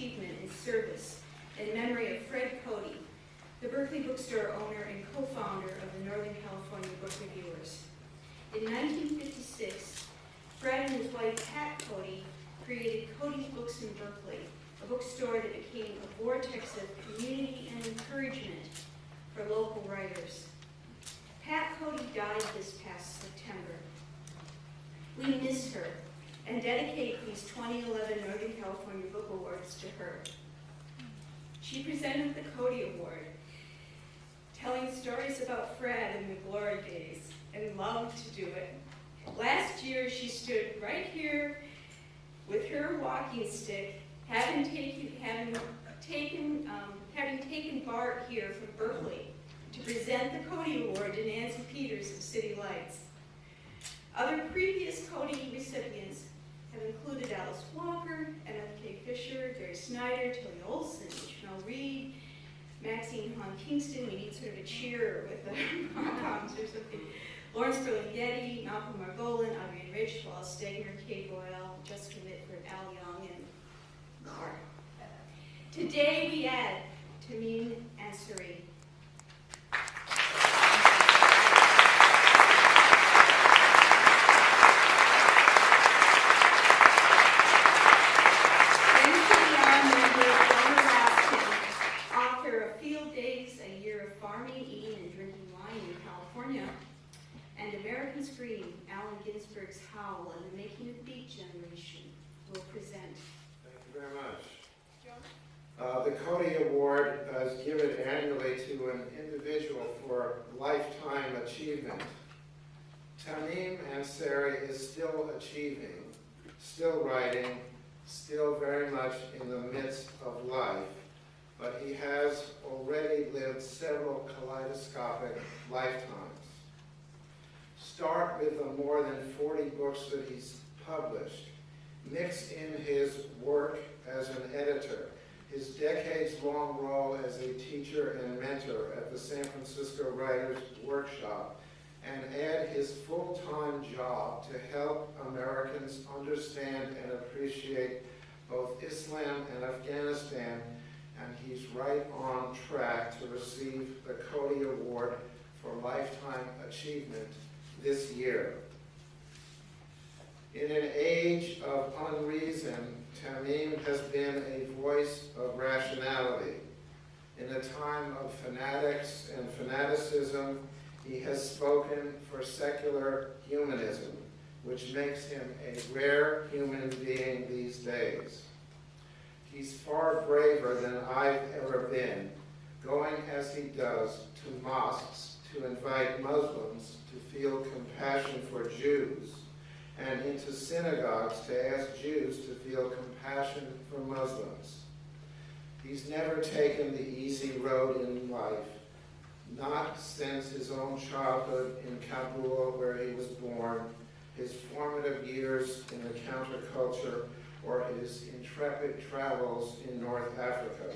achievement and service in memory of Fred Cody, the Berkeley bookstore owner and co-founder of the Northern California Book Reviewers. In 1956, Fred and his wife Pat Cody created Cody's Books in Berkeley, a bookstore that became a vortex of community and encouragement for local writers. Pat Cody died this past September. We miss her and dedicate these 2011 Northern California Book Awards to her. She presented the Cody Award, telling stories about Fred in the glory days, and loved to do it. Last year, she stood right here with her walking stick, having taken Bart here from Berkeley to present the Cody Award to Nancy Peters of City Lights. Other previous Cody recipients have included Alice Walker, MFK Fisher, Gary Snyder, Tilly Olson, Chanel Reed, Maxine Hahn Kingston. We need sort of a cheer with the pom-poms or something. Lawrence Berlin-Getty, Malcolm Margolin, Adrienne Rich, Wallace Stegner, Kay Boyle, Jessica Mitford, Al Young, and more. Today we add Tamim Ansary. Ginsberg's Howl and the Making of Beat Generation will present. Thank you very much. The Cody Award is given annually to an individual for lifetime achievement. Tamim Ansary is still achieving, still writing, still very much in the midst of life, but he has already lived several kaleidoscopic lifetimes. Start with the more than 40 books that he's published. Mix in his work as an editor, his decades-long role as a teacher and mentor at the San Francisco Writers Workshop, and add his full-time job to help Americans understand and appreciate both Islam and Afghanistan, and he's right on track to receive the Cody Award for Lifetime Achievement this year. In an age of unreason, Tamim has been a voice of rationality. In a time of fanatics and fanaticism, he has spoken for secular humanism, which makes him a rare human being these days. He's far braver than I've ever been, going as he does to mosques to invite Muslims to feel compassion for Jews, and into synagogues to ask Jews to feel compassion for Muslims. He's never taken the easy road in life, not since his own childhood in Kabul, where he was born, his formative years in the counterculture, or his intrepid travels in North Africa.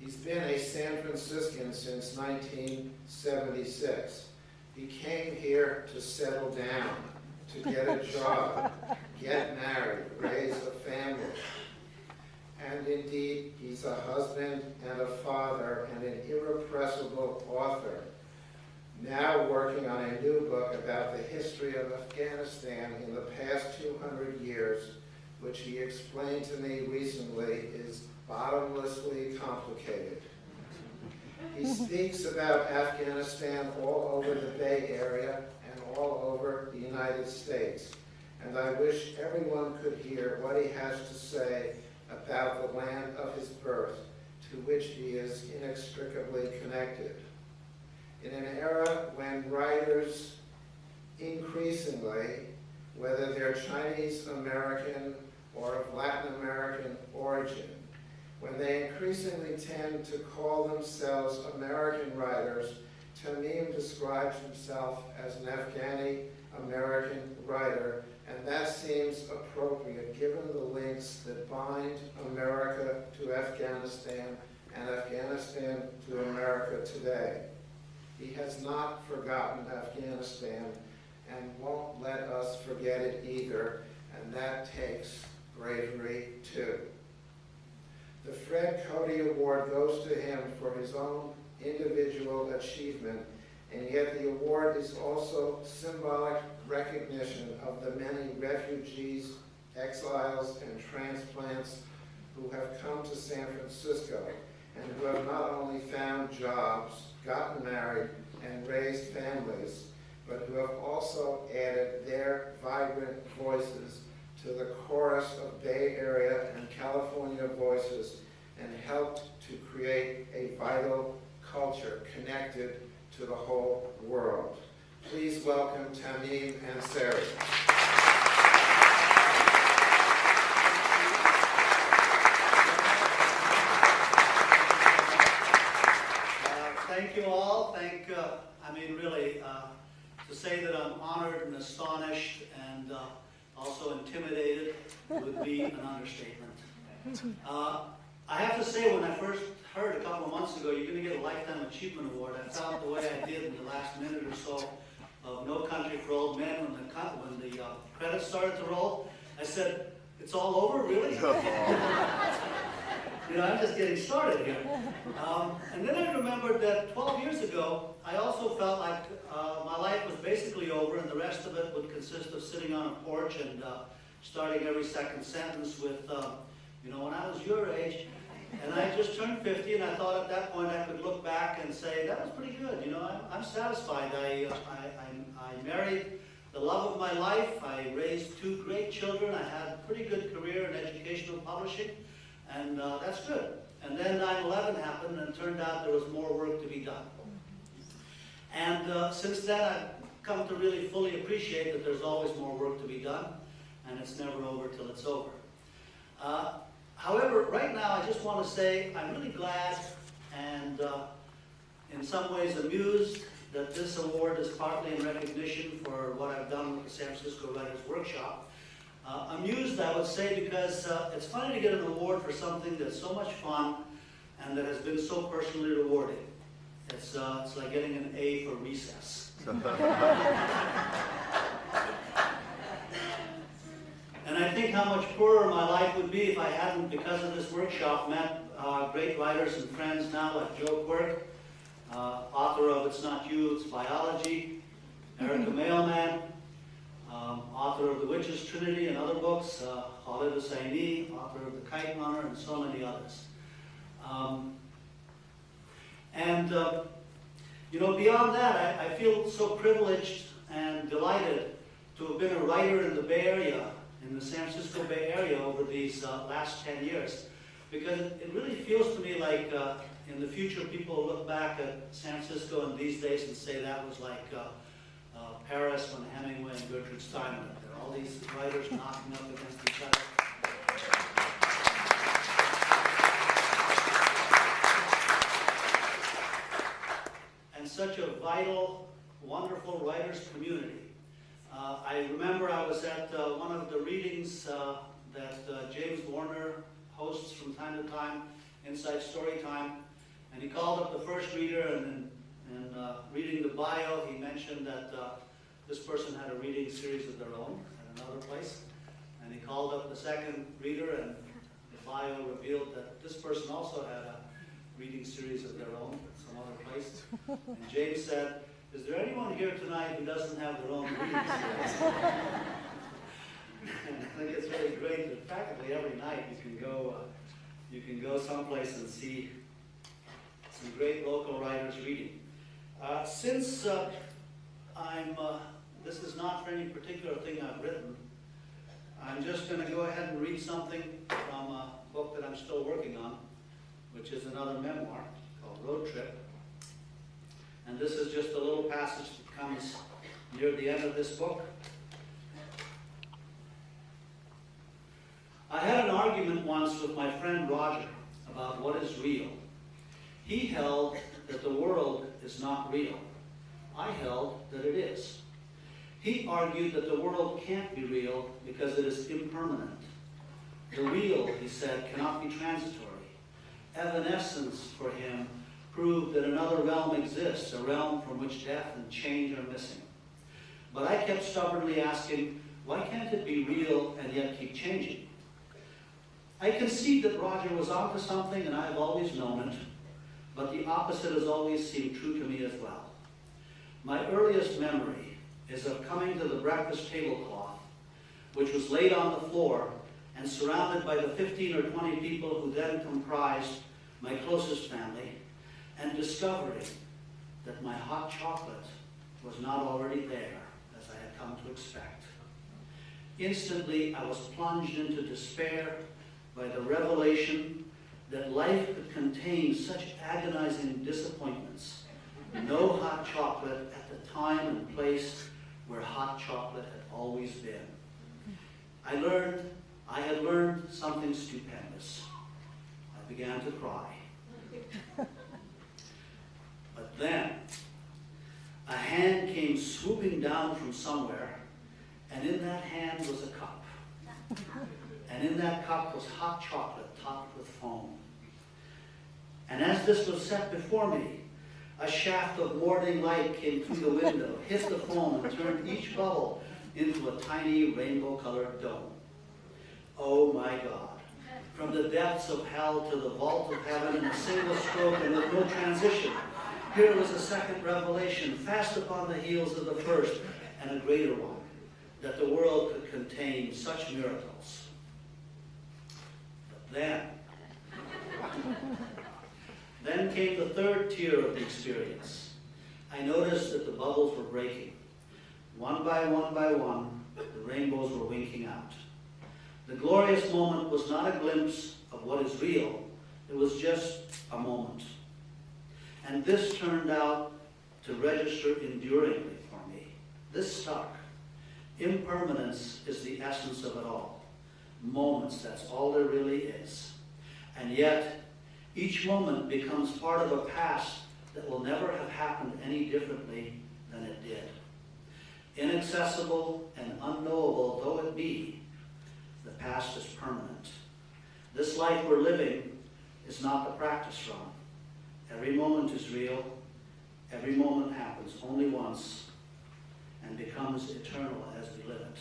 He's been a San Franciscan since 1976. He came here to settle down, to get a job, get married, raise a family. And indeed, he's a husband and a father and an irrepressible author, now working on a new book about the history of Afghanistan in the past 200 years, which he explained to me recently is bottomlessly complicated. He speaks about Afghanistan all over the Bay Area and all over the United States, and I wish everyone could hear what he has to say about the land of his birth, to which he is inextricably connected. In an era when writers increasingly, whether they're Chinese American or of Latin American origin, when they increasingly tend to call themselves American writers, Tamim describes himself as an Afghani-American writer, and that seems appropriate given the links that bind America to Afghanistan and Afghanistan to America today. He has not forgotten Afghanistan and won't let us forget it either, and that takes bravery too. The Fred Cody Award goes to him for his own individual achievement, and yet the award is also symbolic recognition of the many refugees, exiles, and transplants who have come to San Francisco and who have not only found jobs, gotten married, and raised families, but who have also added their vibrant voices to the chorus of Bay Area and California voices and helped to create a vital culture connected to the whole world. Please welcome Tamim Ansary. Thank you all. Really, to say that I'm honored and astonished and also intimidated would be an understatement. I have to say, when I first heard a couple of months ago, you're going to get a Lifetime Achievement Award, I felt the way I did in the last minute or so of No Country for Old Men when the credits started to roll. I said, "It's all over, really?" I'm just getting started here. And then I remembered that 12 years ago, I also felt like my life was basically over, and the rest of it would consist of sitting on a porch and starting every second sentence with, when I was your age. And I just turned 50, and I thought at that point I could look back and say, that was pretty good. I'm satisfied. I married the love of my life. I raised 2 great children. I had a pretty good career in educational publishing. And that's good. And then 9/11 happened, and it turned out there was more work to be done. And since then, I've come to really fully appreciate that there's always more work to be done, and it's never over till it's over. However, right now, I just want to say I'm really glad and in some ways amused that this award is partly in recognition for what I've done with the San Francisco Writers Workshop. Amused, I would say, because it's funny to get an award for something that's so much fun and that has been so personally rewarding. It's like getting an A for recess. And I think how much poorer my life would be if I hadn't, because of this workshop, met great writers and friends now like Joe Quirk, author of It's Not You, It's Biology, Erica Mailman, author of The Witch's Trinity and other books, Khalid Hosseini, author of The Kite Runner, and so many others. Beyond that, I feel so privileged and delighted to have been a writer in the Bay Area, in the San Francisco Bay Area over these last 10 years. Because it really feels to me like in the future people will look back at San Francisco in these days and say that was like Paris when Hemingway and Gertrude Stein went there. All these writers knocking up against each other. And such a vital, wonderful writers community. I remember I was at one of the readings that James Warner hosts from time to time, Inside Storytime, and he called up the first reader, and in reading the bio, he mentioned that this person had a reading series of their own at another place, and he called up the second reader, and the bio revealed that this person also had a reading series of their own at some other place. And James said, "Is there anyone here tonight who doesn't have their own reading series?" And I think it's really great that practically every night you can go someplace and see some great local writers reading. Since this is not for any particular thing I've written, I'm just going to go ahead and read something from a book that I'm still working on, which is another memoir called Road Trip. And this is just a little passage that comes near the end of this book. I had an argument once with my friend Roger about what is real. He held that the world is not real. I held that it is. He argued that the world can't be real because it is impermanent. The real, he said, cannot be transitory. Evanescence, for him, proved that another realm exists, a realm from which death and change are missing. But I kept stubbornly asking, why can't it be real and yet keep changing? I concede that Roger was onto something, and I have always known it, but the opposite has always seemed true to me as well. My earliest memory is of coming to the breakfast tablecloth, which was laid on the floor and surrounded by the 15 or 20 people who then comprised my closest family, and discovering that my hot chocolate was not already there, as I had come to expect. Instantly, I was plunged into despair by the revelation that life could contain such agonizing disappointments. No hot chocolate at the time and place where hot chocolate had always been. I had learned something stupendous. I began to cry. But then, a hand came swooping down from somewhere, and in that hand was a cup. And in that cup was hot chocolate topped with foam. And as this was set before me, a shaft of morning light came through the window, hit the foam, and turned each bubble into a tiny rainbow-colored dome. Oh my God. From the depths of hell to the vault of heaven in a single stroke and with no transition, here was a second revelation, fast upon the heels of the first, and a greater one, that the world could contain such miracles. But then came the third tier of the experience. I noticed that the bubbles were breaking. One by one, the rainbows were winking out. The glorious moment was not a glimpse of what is real. It was just a moment. And this turned out to register enduringly for me. This stuck. Impermanence is the essence of it all. Moments, that's all there really is. And yet, each moment becomes part of a past that will never have happened any differently than it did. Inaccessible and unknowable though it be, the past is permanent. This life we're living is not the practice run. Every moment is real. Every moment happens only once and becomes eternal as we live it.